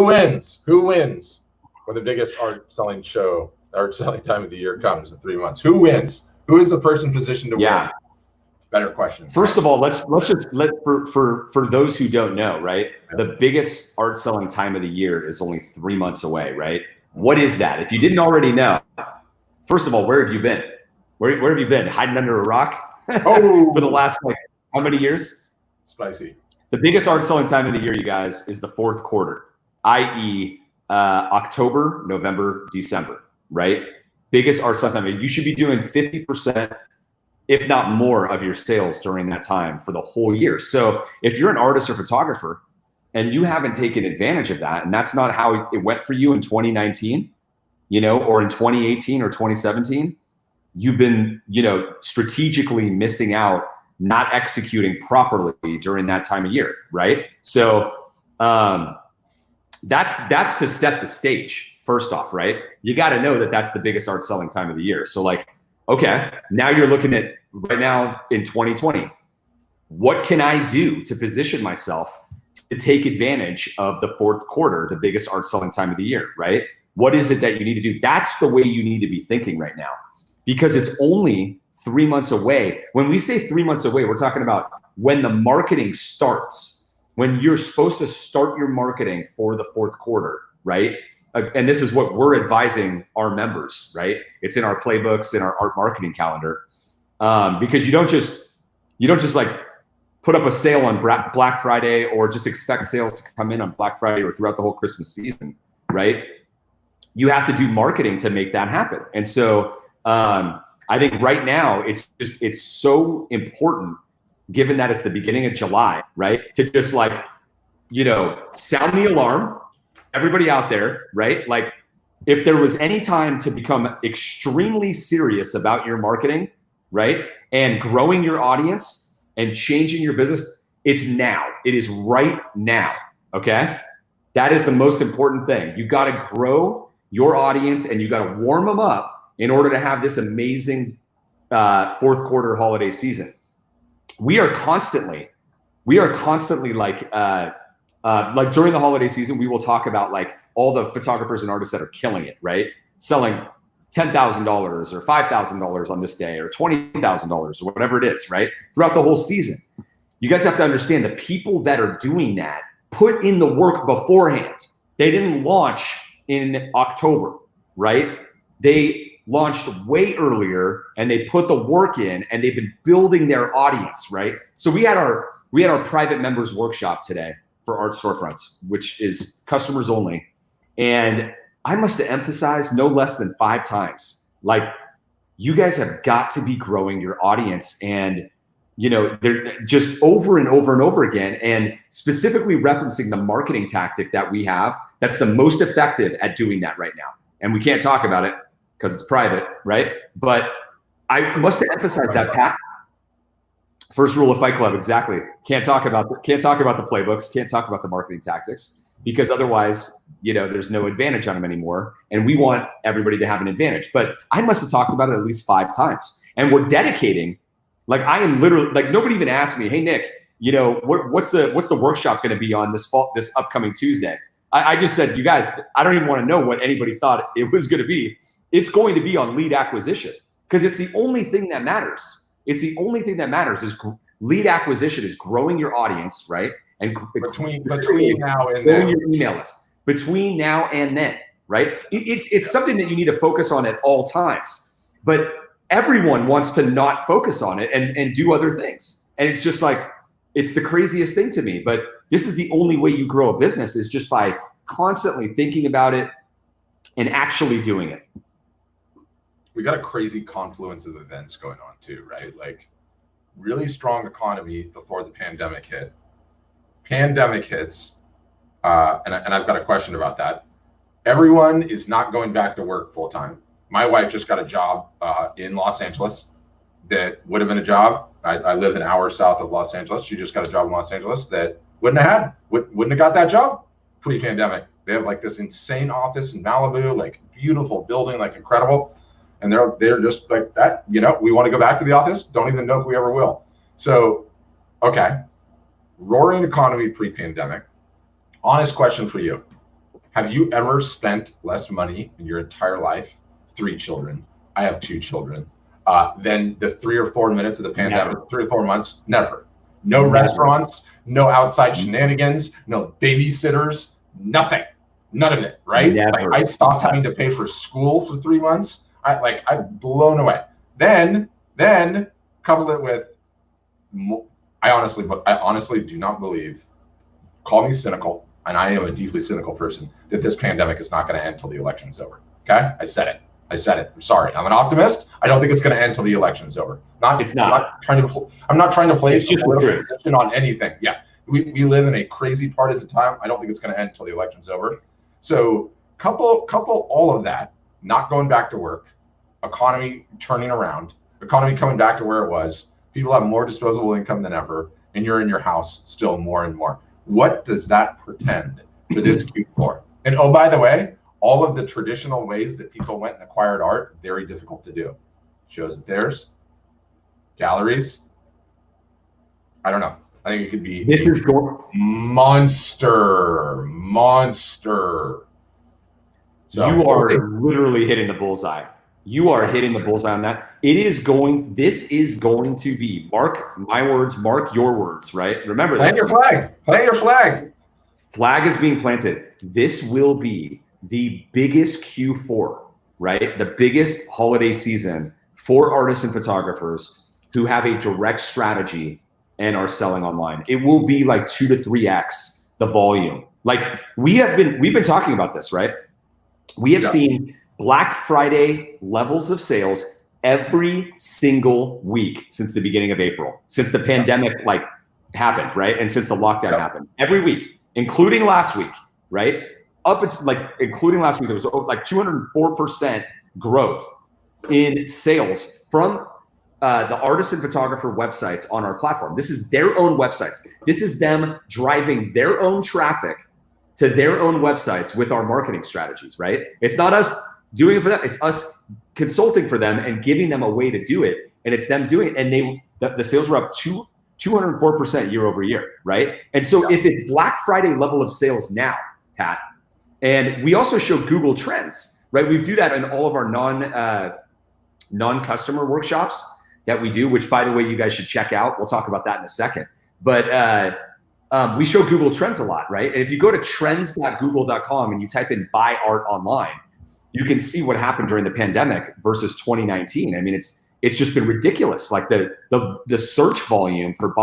wins? Who wins when the biggest art selling time of the year comes in 3 months? Who wins? Who is the person positioned to win? Better question. First of all, let's just for those who don't know, right? The biggest art selling time of the year is only 3 months away, right? What is that? If you didn't already know, first of all, where have you been? Where have you been? Hiding under a rock for the last how many years? Spicy. The biggest art selling time of the year, you guys, is the fourth quarter, i.e. October, November, December, right? Biggest art selling time. You should be doing 50%, if not more, of your sales during that time for the whole year. So if you're an artist or photographer and you haven't taken advantage of that, and that's not how it went for you in 2019, or in 2018 or 2017, you've been, strategically missing out, not executing properly during that time of year, right? So that's to set the stage, first off, right? You got to know that that's the biggest art selling time of the year. So okay, now you're looking at right now in 2020, what can I do to position myself to take advantage of the fourth quarter, the biggest art selling time of the year, right? What is it that you need to do? That's the way you need to be thinking right now, because it's only 3 months away. When we say 3 months away, we're talking about when the marketing starts, when you're supposed to start your marketing for the fourth quarter, right? And this is what we're advising our members, right? It's in our playbooks, in our art marketing calendar, because you don't just put up a sale on Black Friday or just expect sales to come in on Black Friday or throughout the whole Christmas season, right? You have to do marketing to make that happen. And so I think right now it's so important, given that it's the beginning of July, right? To just sound the alarm. Everybody out there, right? If there was any time to become extremely serious about your marketing, right? And growing your audience and changing your business, it's now. It is right now, okay? That is the most important thing. You got to grow your audience and you got to warm them up in order to have this amazing fourth quarter holiday season. We are constantly during the holiday season, we will talk about all the photographers and artists that are killing it, right? Selling $10,000 or $5,000 on this day or $20,000 or whatever it is, right? Throughout the whole season. You guys have to understand the people that are doing that put in the work beforehand. They didn't launch in October, right? They launched way earlier and they put the work in and they've been building their audience, right? So we had our private members workshop today for art storefronts, which is customers only. And I must have emphasized no less than 5 times, you guys have got to be growing your audience, and they're just over and over and over again, and specifically referencing the marketing tactic that we have that's the most effective at doing that right now. And we can't talk about it because it's private, right? But I must have emphasized that, Pat. First rule of Fight Club, exactly. Can't talk about the playbooks, can't talk about the marketing tactics, because otherwise, there's no advantage on them anymore. And we want everybody to have an advantage. But I must have talked about it at least 5 times. And we're dedicating, I am literally, nobody even asked me, hey Nick, what's the workshop going to be on this upcoming Tuesday? I just said, you guys, I don't even want to know what anybody thought it was going to be. It's going to be on lead acquisition, because it's the only thing that matters. It's the only thing that matters is lead acquisition, is growing your audience, right? And between now and then, your email list. Between now and then, right? It's something that you need to focus on at all times. But everyone wants to not focus on it and do other things. And it's just it's the craziest thing to me. But this is the only way you grow a business, is just by constantly thinking about it and actually doing it. We got a crazy confluence of events going on too, right? Really strong economy before the pandemic hit. Pandemic hits, and I've got a question about that. Everyone is not going back to work full time. My wife just got a job in Los Angeles that would have been a job. I live an hour south of Los Angeles. She just got a job in Los Angeles that wouldn't have got that job pre-pandemic. They have this insane office in Malibu, beautiful building, incredible. And they're just that, we want to go back to the office. Don't even know if we ever will. So, okay. Roaring economy pre-pandemic. Honest question for you. Have you ever spent less money in your entire life? 3 children. I have 2 children. Than the 3 or 4 minutes of the pandemic, Never. 3 or 4 months? Never. No Never. restaurants, no outside shenanigans, no babysitters, nothing. None of it, right? Never. Like I stopped having to pay for school for 3 months. I'm blown away. Then couple it with, I honestly do not believe, call me cynical, and I am a deeply cynical person, that this pandemic is not going to end until the election's over. Okay? I said it. I'm sorry. I'm an optimist. I don't think it's going to end until the election's over. It's not. I'm not trying to place just a political position on anything. Yeah. We live in a crazy partisan time. I don't think it's going to end until the election's over. So couple all of that, not going back to work, economy turning around, economy coming back to where it was, people have more disposable income than ever, and you're in your house still more and more. What does that portend for this Q4? And oh, by the way, all of the traditional ways that people went and acquired art, very difficult to do. Shows and fairs, galleries. I don't know. I think it could be this is monster. So you are literally hitting the bullseye. You are hitting the bullseye on that. This is going to be, mark my words, mark your words, right? Remember this. Plant your flag. Flag is being planted. This will be the biggest Q4, right? The biggest holiday season for artists and photographers who have a direct strategy and are selling online. It will be like 2 to 3x the volume. Like we've been talking about this, right? We have seen Black Friday levels of sales every single week since the beginning of April, since the pandemic happened, right? And since the lockdown happened, every week, including last week, right? Including last week, there was like 204% growth in sales from the artist and photographer websites on our platform. This is their own websites. This is them driving their own traffic to their own websites with our marketing strategies, right? It's not us doing it for them. It's us consulting for them and giving them a way to do it. And it's them doing it. And the sales were up 204% year over year, right? And so if it's Black Friday level of sales now, Pat, and we also show Google Trends, right? We do that in all of our non-customer workshops that we do, which by the way, you guys should check out. We'll talk about that in a second. But we show Google Trends a lot, right? And if you go to trends.google.com and you type in buy art online, you can see what happened during the pandemic versus 2019. I mean, it's just been ridiculous. Like the search volume for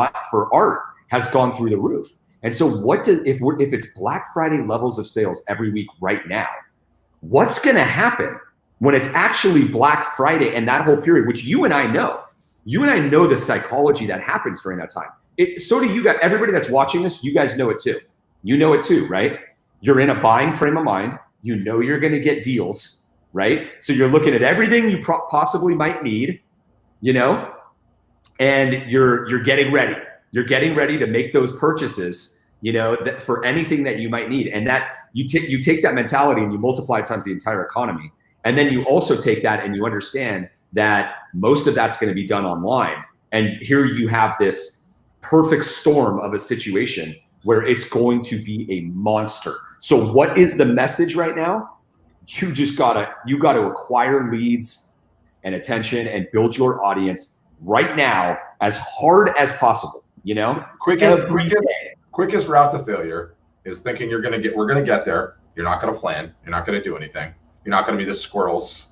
art has gone through the roof. And so if it's Black Friday levels of sales every week right now, what's going to happen when it's actually Black Friday and that whole period, which you and I know the psychology that happens during that time. So do you guys, everybody that's watching this, you guys know it too. You know it too, right? You're in a buying frame of mind. You know you're going to get deals, right? So you're looking at everything you possibly might need, and you're getting ready. You're getting ready to make those purchases, for anything that you might need. And that you take that mentality and you multiply it times the entire economy. And then you also take that and you understand that most of that's going to be done online. And here you have this perfect storm of a situation where it's going to be a monster. So what is the message right now? You got to acquire leads and attention and build your audience right now as hard as possible. Quickest route to failure is thinking we're going to get there. You're not going to plan. You're not going to do anything. You're not going to be the squirrels,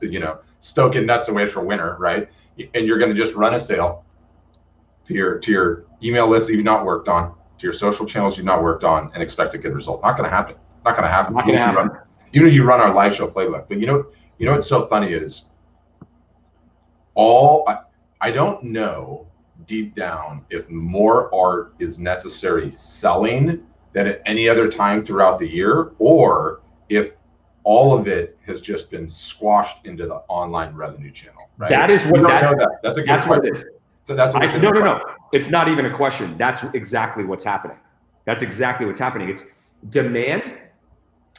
stoking nuts away for winter, right? And you're going to just run a sale to your email list that you've not worked on, to your social channels you've not worked on, and expect a good result. Not going to happen. Not going to happen. Not going to happen. Even if you run our live show playbook. But you know what's so funny is I don't know deep down if more art is necessary selling than at any other time throughout the year, or if all of it has just been squashed into the online revenue channel. Right? That is what That's a good question. What it is. So that's no. It's not even a question. That's exactly what's happening. That's exactly what's happening. It's demand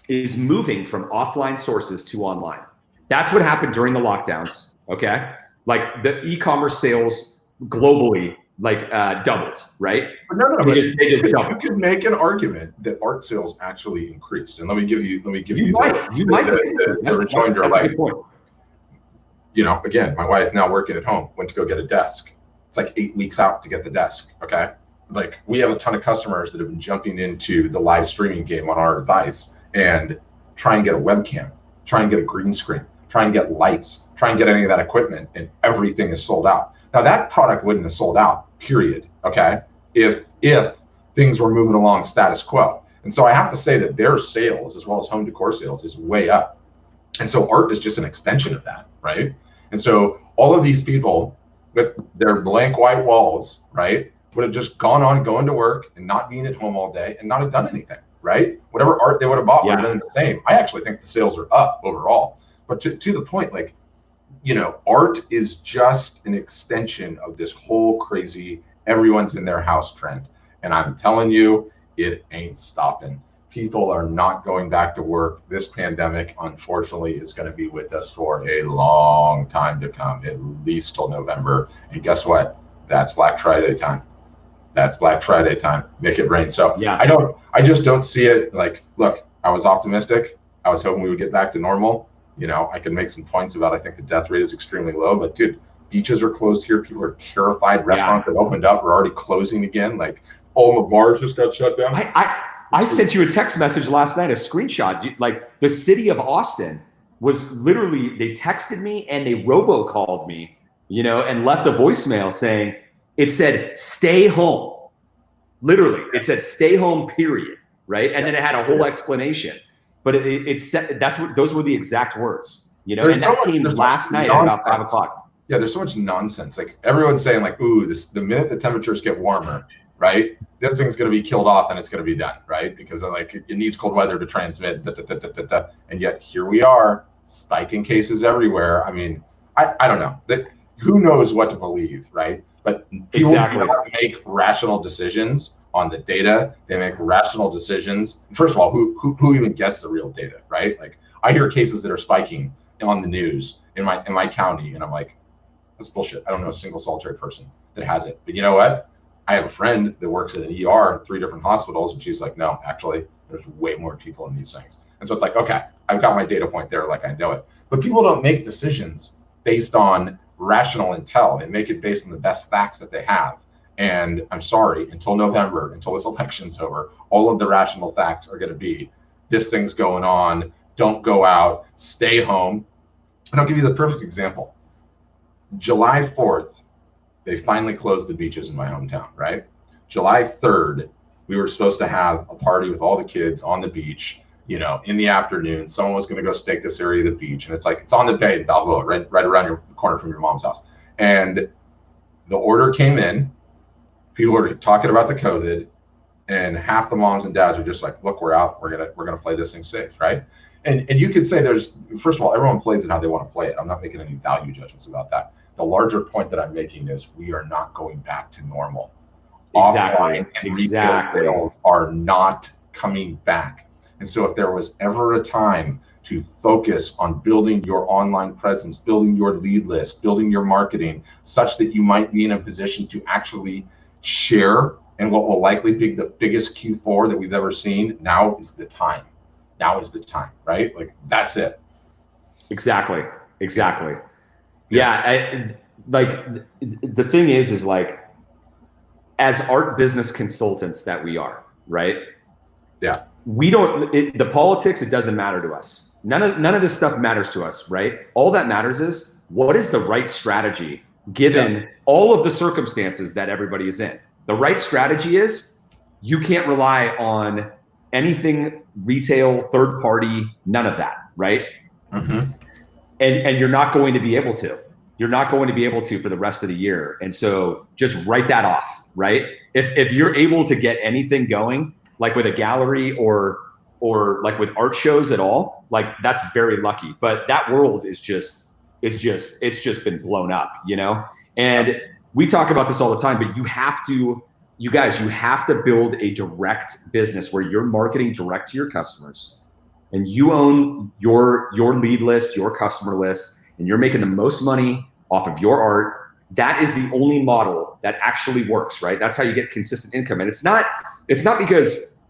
is moving from offline sources to online. That's what happened during the lockdowns. Okay, like the e-commerce sales globally doubled, right? But no, They just you doubled. could make an argument that art sales actually increased. And let me give you You the might. rejoinder. That's a good point. You know, again, my wife now working at home went to go get a desk. It's like 8 weeks out to get the desk. Okay. Like we have a ton of customers that have been jumping into the live streaming game on our device and try and get a webcam, try and get a green screen, try and get lights, try and get any of that equipment, and everything is sold out. Now that product wouldn't have sold out, period. Okay. If things were moving along status quo. And so I have to say that their sales as well as home decor sales is way up. And so art is just an extension of that, right? And so all of these people with their blank white walls, right, would have just gone on going to work and not being at home all day and not have done anything, right? Whatever art they would have bought would have been the same. I actually think the sales are up overall. But to the point, like, you know, art is just an extension of this whole crazy everyone's in their house trend. And I'm telling you, it ain't stopping. People are not going back to work. This pandemic, unfortunately, is going to be with us for a long time to come, at least till November. And guess what? That's Black Friday time. That's Black Friday time. Make it rain. So yeah, I just don't see it. Like, look, I was optimistic. I was hoping we would get back to normal. You know, I can make some points about, I think the death rate is extremely low, but dude, beaches are closed here. People are terrified. Restaurants that opened up are already closing again. Like, all the bars just got shut down. I sent you a text message last night, a screenshot. Like the city of Austin was literally, they texted me and they robocalled me, you know, and left a voicemail saying, it said, stay home. Literally, it said, stay home, period. Right. And then it had a whole explanation. But it said, those were the exact words, you know, and that came last night at about 5 o'clock. Yeah, there's so much nonsense. Like everyone's saying like, ooh, the minute the temperatures get warmer, right, this thing's going to be killed off and it's going to be done, right? Because like it needs cold weather to transmit, and yet here we are, spiking cases everywhere. I mean, I don't know. Who knows what to believe, right? But people do not make rational decisions on the data. They make rational decisions. First of all, who even gets the real data, right? Like I hear cases that are spiking on the news in my county, and I'm like, that's bullshit. I don't know a single solitary person that has it. But you know what? I have a friend that works at an ER in 3 different hospitals, and she's like, no, actually, there's way more people in these things. And so it's like, okay, I've got my data point there, like I know it. But people don't make decisions based on rational intel. They make it based on the best facts that they have. And I'm sorry, until November, until this election's over, all of the rational facts are going to be, this thing's going on, don't go out, stay home. And I'll give you the perfect example. July 4th, they finally closed the beaches in my hometown, right? July 3rd, we were supposed to have a party with all the kids on the beach, you know, in the afternoon. Someone was going to go stake this area of the beach. And it's like, it's on the bay in Balboa, right around your corner from your mom's house. And the order came in. People were talking about the COVID, and half the moms and dads are just like, look, we're out. We're gonna play this thing safe, right? And you could say first of all, everyone plays it how they want to play it. I'm not making any value judgments about that. The larger point that I'm making is we are not going back to normal. Offline and retail sales are not coming back. And so if there was ever a time to focus on building your online presence, building your lead list, building your marketing, such that you might be in a position to actually share in what will likely be the biggest Q4 that we've ever seen, now is the time. Now is the time, right? Like that's it. Exactly. Yeah. The thing is like, as art business consultants that we are, right? Yeah. We don't, the politics, it doesn't matter to us. None of this stuff matters to us, right? All that matters is what is the right strategy given all of the circumstances that everybody is in. The right strategy is you can't rely on anything retail, third party, none of that, right? Mm-hmm. And you're not going to be able to. You're not going to be able to for the rest of the year. And so just write that off, right? If you're able to get anything going, like with a gallery or like with art shows at all, like that's very lucky. But that world is just been blown up, you know? And we talk about this all the time, but you guys, you have to build a direct business where you're marketing direct to your customers and you own your lead list, your customer list, and you're making the most money off of your art that is the only model that actually works, right? That's how you get consistent income. And it's not because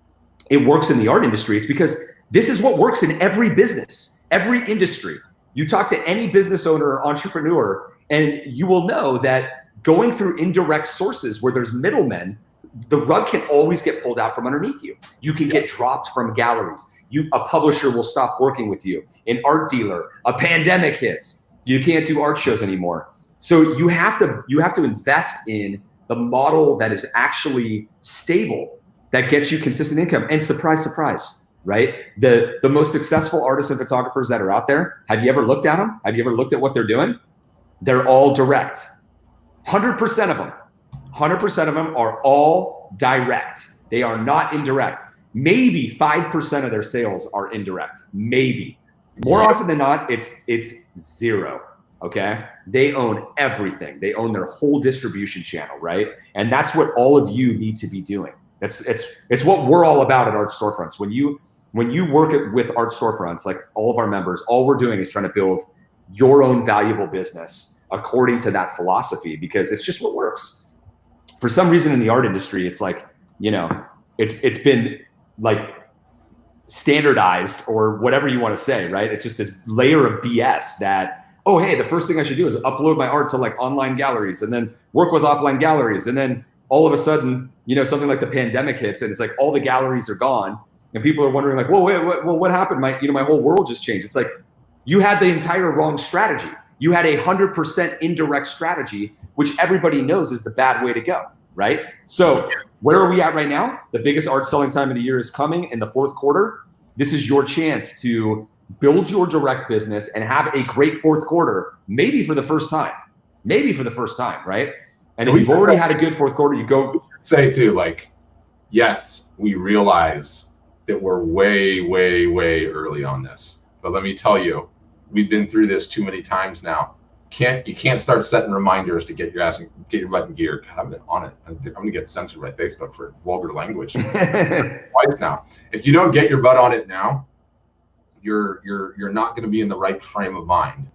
it works in the art industry. It's because this is what works in every business, every industry. You talk to any business owner or entrepreneur, and you will know that going through indirect sources where there's middlemen, the rug can always get pulled out from underneath you. You can get dropped from galleries. A publisher will stop working with you. An art dealer, a pandemic hits. You can't do art shows anymore. So you have to invest in the model that is actually stable, that gets you consistent income. And surprise, surprise, right? The most successful artists and photographers that are out there, have you ever looked at them? Have you ever looked at what they're doing? They're all direct. 100% of them. 100% of them are all direct. They are not indirect. Maybe 5% of their sales are indirect. Maybe. More often than not, it's zero. Okay. They own everything. They own their whole distribution channel, right? And that's what all of you need to be doing. It's what we're all about at Art Storefronts. When you work with Art Storefronts, like all of our members, all we're doing is trying to build your own valuable business according to that philosophy, because it's just what works. For some reason in the art industry, it's like, it's been like standardized or whatever you want to say, right? It's just this layer of BS that, oh, hey, the first thing I should do is upload my art to like online galleries and then work with offline galleries. And then all of a sudden, something like the pandemic hits and it's like all the galleries are gone and people are wondering like, whoa, wait, what happened? My whole world just changed. It's like, you had the entire wrong strategy. You had 100% indirect strategy, which everybody knows is the bad way to go, right? So where are we at right now? The biggest art selling time of the year is coming in the fourth quarter. This is your chance to build your direct business and have a great fourth quarter, maybe for the first time, right? And if you've already had a good fourth quarter, you go. Say too, like, yes, we realize that we're way, way, way early on this. But let me tell you, we've been through this too many times now. You can't start setting reminders to get your butt in gear. God, I've been on it. I'm gonna get censored by Facebook for vulgar language twice now. If you don't get your butt on it now, you're not going to be in the right frame of mind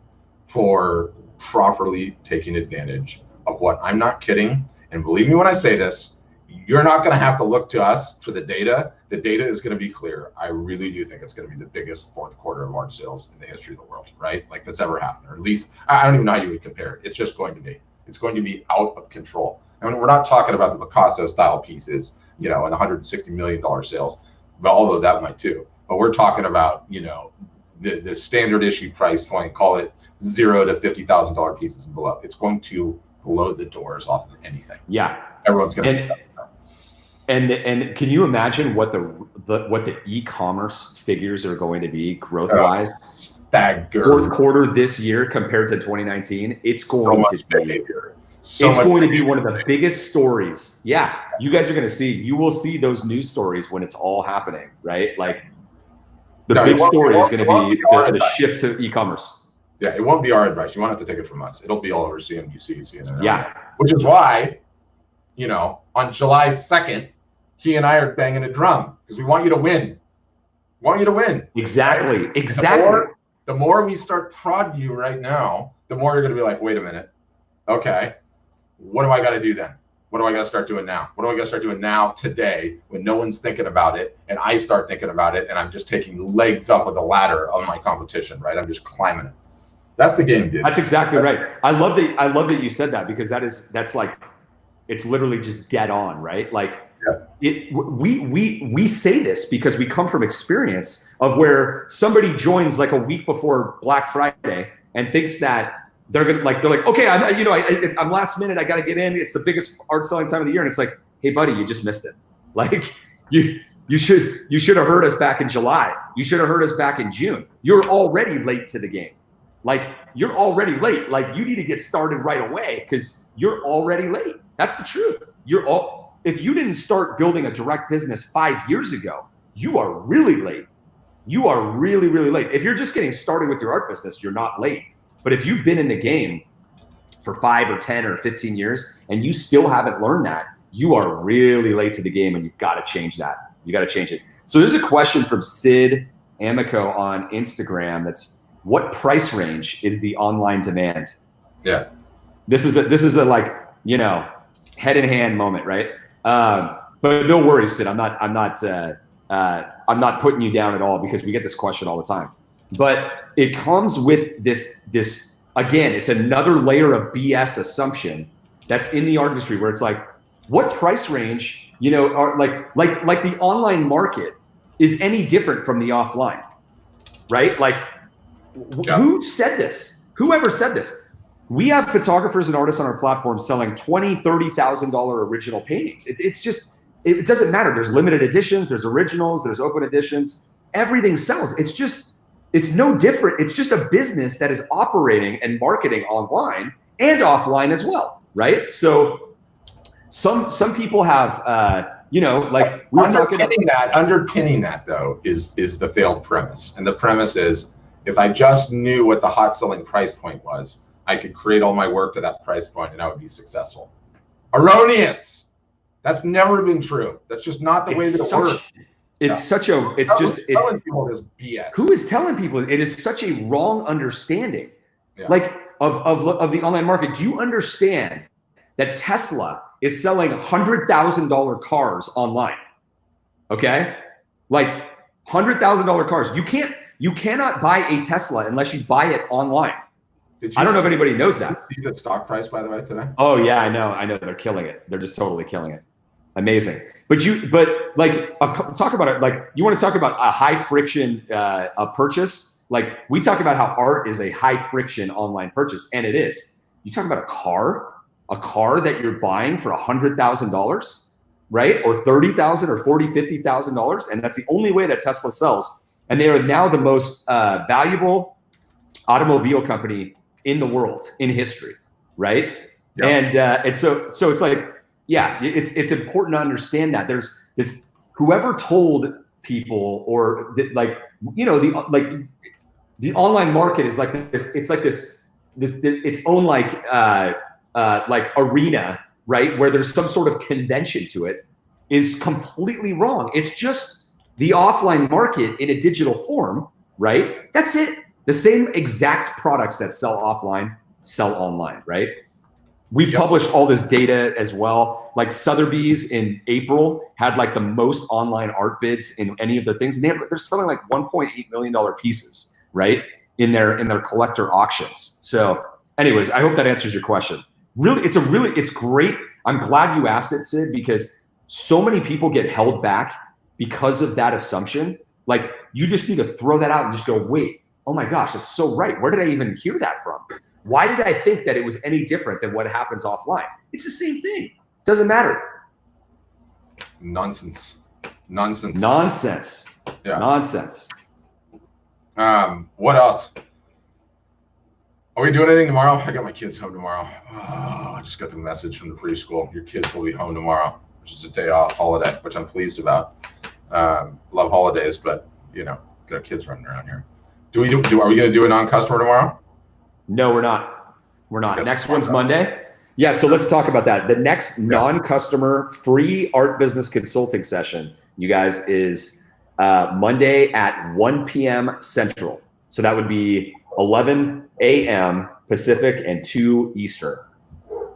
for properly taking advantage of what. I'm not kidding, and believe me when I say this, you're not going to have to look to us for the data. The data is going to be clear. I really do think it's going to be the biggest fourth quarter of art sales in the history of the world, right? Like that's ever happened, or at least I don't even know how you would compare it. It's just going to be. It's going to be out of control. I mean, we're not talking about the Picasso style pieces, and $160 million sales, but although that might too. But we're talking about, the standard issue price point, call it $0 to $50,000 pieces and below. It's going to blow the doors off of anything. Yeah, everyone's going to. And can you imagine what the e-commerce figures are going to be growth wise? Fourth quarter this year compared to 2019, it's going to be one of the biggest stories. Yeah, you guys are going to see. You will see those news stories when it's all happening, right? Like the big story is going to be the shift to e-commerce. Yeah, it won't be our advice. You won't have to take it from us. It'll be all over CNBC, CNN. Yeah, which is why, on July 2nd, he and I are banging a drum because we want you to win. We want you to win. Exactly. Right? Exactly. The more we start prodding you right now, the more you're going to be like, wait a minute. Okay, what do I got to do then? What do I got to start doing now? What do I got to start doing now today when no one's thinking about it and I start thinking about it and I'm just taking legs up of the ladder of my competition, right? I'm just climbing it. That's the game, dude. That's exactly right. I love that you said that because that's like, it's literally just dead on, right? Like we say this because we come from experience of where somebody joins like a week before Black Friday and thinks that they're like, okay, I'm last minute. I got to get in. It's the biggest art selling time of the year. And it's like, hey buddy, you just missed it. Like you should have heard us back in July. You should have heard us back in June. You're already late to the game. Like you're already late. Like you need to get started right away because you're already late. That's the truth. If you didn't start building a direct business 5 years ago, you are really late. You are really, really late. If you're just getting started with your art business, you're not late. But if you've been in the game for 5 or 10 or 15 years and you still haven't learned that, you are really late to the game and you've got to change that. You got to change it. So there's a question from Sid Amico on Instagram that's, what price range is the online demand? Yeah. This is a like, you know, head in hand moment, right? But no worries, Sid. I'm not putting you down at all, because we get this question all the time. But it comes with this again, it's another layer of BS assumption that's in the art industry, where it's like, what price range, you know, are like the online market is any different from the offline, right? Like, who said this? Whoever said this? We have photographers and artists on our platform selling $20,000, $30,000 original paintings. It's just, it doesn't matter. There's limited editions, there's originals, there's open editions. Everything sells. It's no different. It's just a business that is operating and marketing online and offline as well, right? So some people have, you know, like underpinning that though is the failed premise, and the premise is, if I just knew what the hot selling price point was, I could create all my work to that price point and I would be successful. Erroneous. That's never been true. That's just not the way that it works. Telling people this BS. Who is telling people? It is such a wrong understanding, like of the online market. Do you understand that Tesla is selling $100,000 cars online? Okay, like $100,000 cars. You cannot buy a Tesla unless you buy it online. I don't know if anybody knows that. Did you see the stock price, by the way, today? Oh yeah, I know. They're killing it. They're just totally killing it. Amazing. But talk about it. Like, you want to talk about a high friction a purchase? Like, we talk about how art is a high friction online purchase, and it is. You talk about a car that you're buying for $100,000, right? Or $30,000 or $40,000, $50,000, and that's the only way that Tesla sells. And they are now the most valuable automobile company in the world, in history, right? Yep. And so it's like, yeah, it's important to understand that there's this, whoever told people, or like, you know, the online market is like this, it's like this its own like arena, right? Where there's some sort of convention to it, is completely wrong. It's just the offline market in a digital form, right? That's it. The same exact products that sell offline sell online, right? We published all this data as well. Like Sotheby's in April had like the most online art bids in any of their things. And they're selling like $1.8 million pieces, right? In their collector auctions. So anyways, I hope that answers your question. Really, it's great. I'm glad you asked it, Sid, because so many people get held back because of that assumption. Like, you just need to throw that out and just go, wait, oh my gosh, that's so right. Where did I even hear that from? Why did I think that it was any different than what happens offline? It's the same thing. Doesn't matter. Nonsense. Yeah. Nonsense. What else? Are we doing anything tomorrow? I got my kids home tomorrow. Oh, I just got the message from the preschool. Your kids will be home tomorrow, which is a day off holiday, which I'm pleased about. Love holidays, but you know, got kids running around here. Are we going to do a non-customer tomorrow? No, we're not. Next one's Monday. Yeah, so let's talk about that. The next non-customer free art business consulting session, you guys, is Monday at 1 p.m. Central. So that would be 11 a.m. Pacific and 2 Eastern.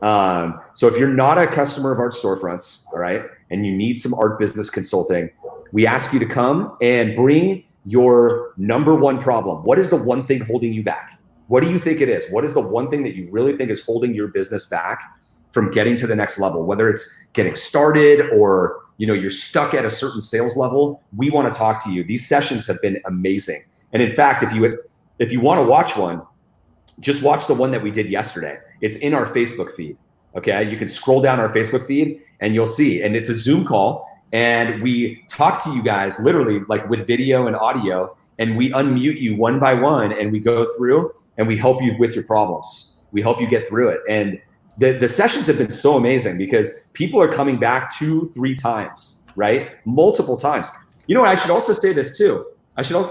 So if you're not a customer of Art Storefronts, all right, and you need some art business consulting, we ask you to come and bring your number one problem. What is the one thing holding you back? What do you think it is? What is the one thing that you really think is holding your business back from getting to the next level? Whether it's getting started or, you know, you're stuck at a certain sales level, we want to talk to you. These sessions have been amazing. And in fact, if you want to watch one, just watch the one that we did yesterday. It's in our Facebook feed. Okay, you can scroll down our Facebook feed and you'll see. And it's a Zoom call, and we talk to you guys literally like with video and audio, and we unmute you one by one, and we go through and we help you with your problems. We help you get through it. And the sessions have been so amazing because people are coming back 2-3 times, right? Multiple times. You know what? I should also say this too.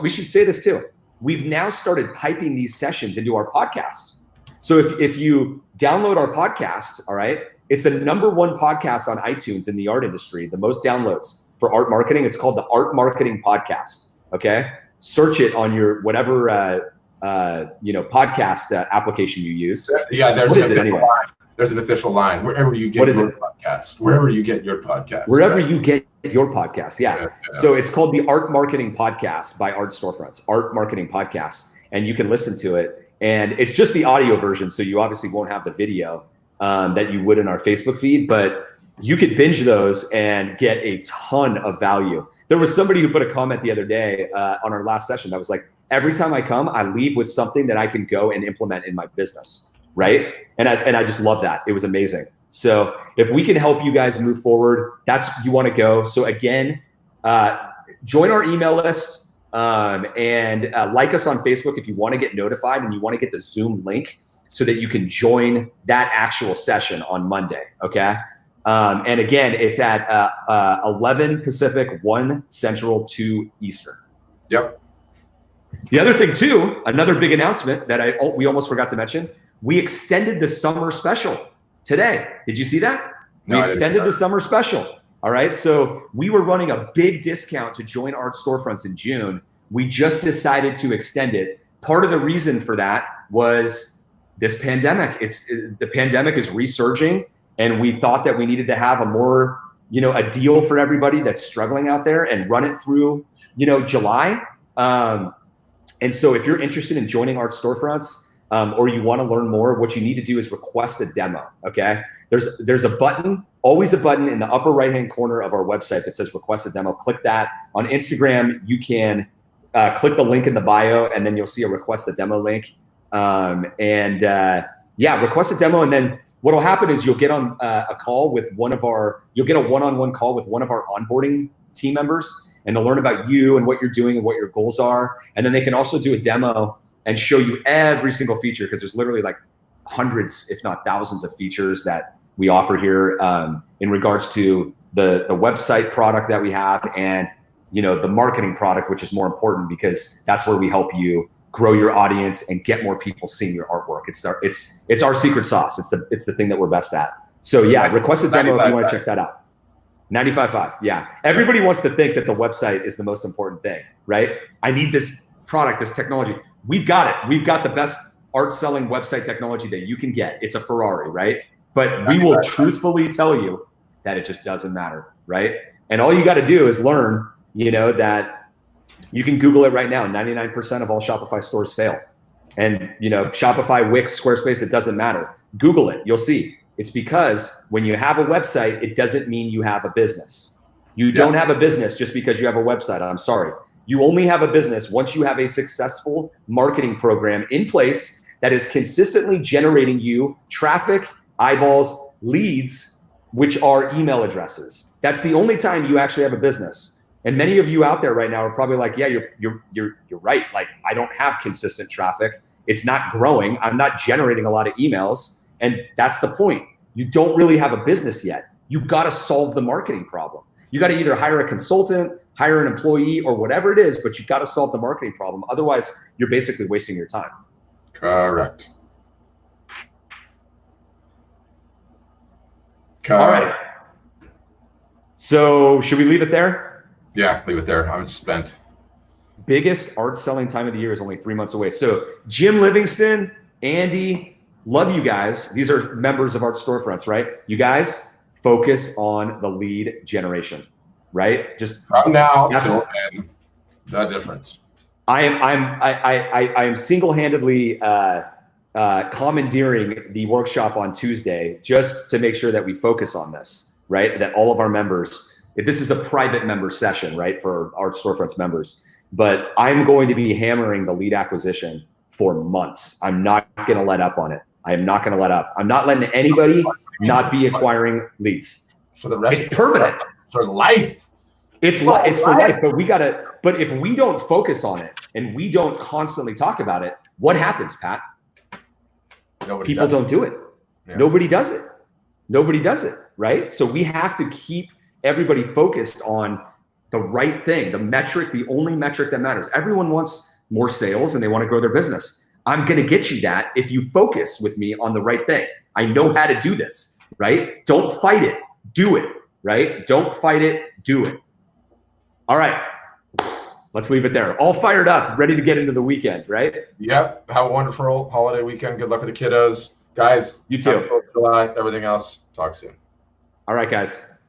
We should say this too. We've now started piping these sessions into our podcast. So if you download our podcast, all right, it's the #1 podcast on iTunes in the art industry, the most downloads for art marketing. It's called the Art Marketing Podcast. Okay, search it on your whatever podcast application you use. Yeah, there's what an is it anyway? line. There's an official line wherever you get your podcast. Wherever you get your podcast. Wherever you get your podcast, yeah. So it's called the Art Marketing Podcast by Art Storefronts. Art Marketing Podcast, and you can listen to it. And it's just the audio version, so you obviously won't have the video that you would in our Facebook feed, but you could binge those and get a ton of value. There was somebody who put a comment the other day on our last session that was like, every time I come, I leave with something that I can go and implement in my business, right? And I just love that. It was amazing. So if we can help you guys move forward, that's you want to go. So again, join our email list and like us on Facebook if you want to get notified and you want to get the Zoom link so that you can join that actual session on Monday, okay? And again, it's at 11 Pacific, 1 Central, 2 Eastern. Yep. The other thing too, another big announcement that we almost forgot to mention, we extended the summer special today. Did you see that? No, we extended the summer special. All right. So we were running a big discount to join Art Storefronts in June. We just decided to extend it. Part of the reason for that was this pandemic. The pandemic is resurging, and we thought that we needed to have a more, a deal for everybody that's struggling out there and run it through, July. And so if you're interested in joining Art Storefronts or you want to learn more, what you need to do is request a demo, okay? There's a button, always a button in the upper right-hand corner of our website that says request a demo. Click that. On Instagram, you can click the link in the bio, and then you'll see a request a demo link. Request a demo, and then what'll happen is you'll get on a call with you'll get a one-on-one call with one of our onboarding team members, and they'll learn about you and what you're doing and what your goals are. And then they can also do a demo and show you every single feature, because there's literally like hundreds, if not thousands of features that we offer here in regards to the website product that we have and, the marketing product, which is more important because that's where we help you grow your audience and get more people seeing your artwork. It's our secret sauce. It's the thing that we're best at. So yeah, request a demo if you want to check that out. 95.5. Yeah. Everybody wants to think that the website is the most important thing, right? I need this product, this technology. We've got it. We've got the best art selling website technology that you can get. It's a Ferrari, right? But we will truthfully tell you that it just doesn't matter, right? And all you got to do is learn, that you can Google it right now. 99% of all Shopify stores fail. And, Shopify, Wix, Squarespace, it doesn't matter. Google it. You'll see. It's because when you have a website, it doesn't mean you have a business. You don't have a business just because you have a website. I'm sorry. You only have a business once you have a successful marketing program in place that is consistently generating you traffic, eyeballs, leads, which are email addresses. That's the only time you actually have a business. And many of you out there right now are probably like, yeah, you're right. Like, I don't have consistent traffic. It's not growing. I'm not generating a lot of emails. And that's the point. You don't really have a business yet. You've got to solve the marketing problem. You got to either hire a consultant, hire an employee, or whatever it is, but you got to solve the marketing problem. Otherwise, you're basically wasting your time. Correct. All right. So should we leave it there? Yeah, leave it there. I'm spent. Biggest art selling time of the year is only 3 months away. So Jim Livingston, Andy, love you guys. These are members of Art Storefronts, right? You guys focus on the lead generation, right? Just from now till then, the difference. I am single-handedly commandeering the workshop on Tuesday just to make sure that we focus on this, right? That all of our members, this is a private member session, right, for Art Storefronts members, but I'm going to be hammering the lead acquisition for months. I'm not going to let up on it. I am not going to let up. I'm not letting anybody not be acquiring leads. For the rest, it's permanent. For life. It's for life. But if we don't focus on it and we don't constantly talk about it, what happens, Pat? People don't do it. Yeah. Nobody does it. Nobody does it, right? So we have to keep everybody focused on the right thing, the metric, the only metric that matters. Everyone wants more sales and they want to grow their business. I'm going to get you that if you focus with me on the right thing. I know how to do this, right? Don't fight it. Do it, right? Don't fight it. Do it. All right. Let's leave it there. All fired up, ready to get into the weekend, right? Yep. Have a wonderful holiday weekend. Good luck with the kiddos. Guys, You too. July, everything else. Talk soon. All right, guys.